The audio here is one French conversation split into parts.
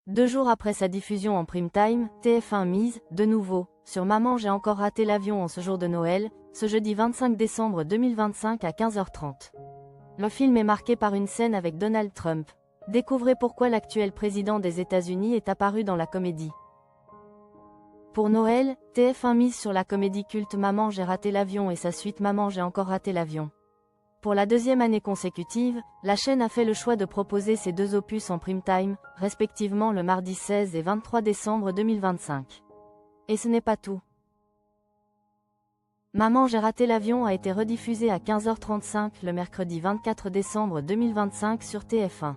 2 jours après sa diffusion en prime time, TF1 mise, de nouveau, sur Maman j'ai encore raté l'avion en ce jour de Noël, ce jeudi 25 décembre 2025 à 15h30. Le film est marqué par une scène avec Donald Trump. Découvrez pourquoi l'actuel président des États-Unis est apparu dans la comédie. Pour Noël, TF1 mise sur la comédie culte Maman j'ai raté l'avion et sa suite Maman j'ai encore raté l'avion. Pour la 2e année consécutive, la chaîne a fait le choix de proposer ces 2 opus en prime time, respectivement le mardi 16 et 23 décembre 2025. Et ce n'est pas tout. Maman j'ai raté l'avion a été rediffusée à 15h35 le mercredi 24 décembre 2025 sur TF1.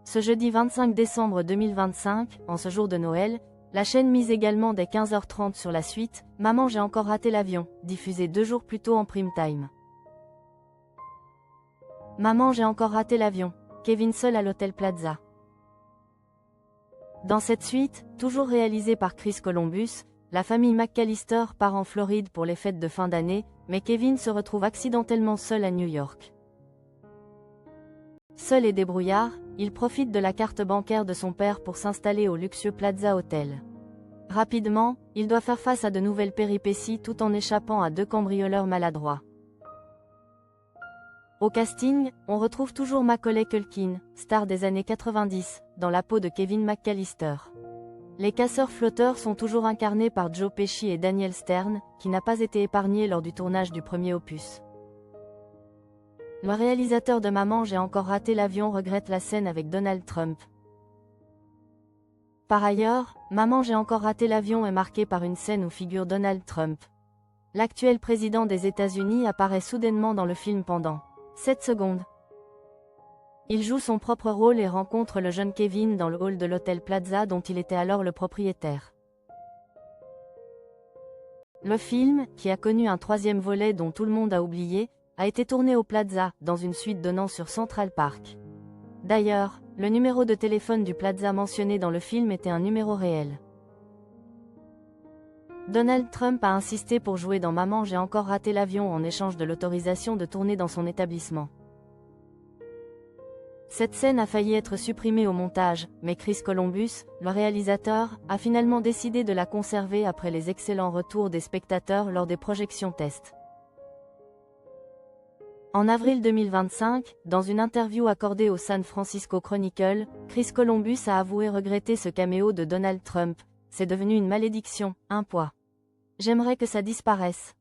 Ce jeudi 25 décembre 2025, en ce jour de Noël, la chaîne mise également dès 15h30 sur la suite, Maman j'ai encore raté l'avion, diffusée 2 jours plus tôt en prime time. Maman j'ai encore raté l'avion, Kevin seul à l'hôtel Plaza. Dans cette suite, toujours réalisée par Chris Columbus, la famille McAllister part en Floride pour les fêtes de fin d'année, mais Kevin se retrouve accidentellement seul à New York. Seul et débrouillard, il profite de la carte bancaire de son père pour s'installer au luxueux Plaza Hotel. Rapidement, il doit faire face à de nouvelles péripéties tout en échappant à 2 cambrioleurs maladroits. Au casting, on retrouve toujours Macaulay Culkin, star des années 90, dans la peau de Kevin McAllister. Les casseurs-flotteurs sont toujours incarnés par Joe Pesci et Daniel Stern, qui n'a pas été épargné lors du tournage du premier opus. Le réalisateur de Maman j'ai encore raté l'avion regrette la scène avec Donald Trump. Par ailleurs, Maman j'ai encore raté l'avion est marquée par une scène où figure Donald Trump. L'actuel président des États-Unis apparaît soudainement dans le film pendant 7 secondes. Il joue son propre rôle et rencontre le jeune Kevin dans le hall de l'hôtel Plaza dont il était alors le propriétaire. Le film, qui a connu un 3e volet dont tout le monde a oublié, a été tourné au Plaza, dans une suite donnant sur Central Park. D'ailleurs, le numéro de téléphone du Plaza mentionné dans le film était un numéro réel. Donald Trump a insisté pour jouer dans Maman j'ai encore raté l'avion en échange de l'autorisation de tourner dans son établissement. Cette scène a failli être supprimée au montage, mais Chris Columbus, le réalisateur, a finalement décidé de la conserver après les excellents retours des spectateurs lors des projections tests. En avril 2025, dans une interview accordée au San Francisco Chronicle, Chris Columbus a avoué regretter ce caméo de Donald Trump. C'est devenu une malédiction, un poids. J'aimerais que ça disparaisse.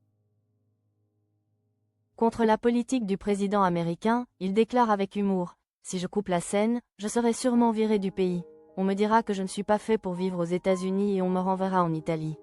Contre la politique du président américain, il déclare avec humour: si je coupe la scène, je serai sûrement viré du pays. On me dira que je ne suis pas fait pour vivre aux États-Unis et on me renverra en Italie.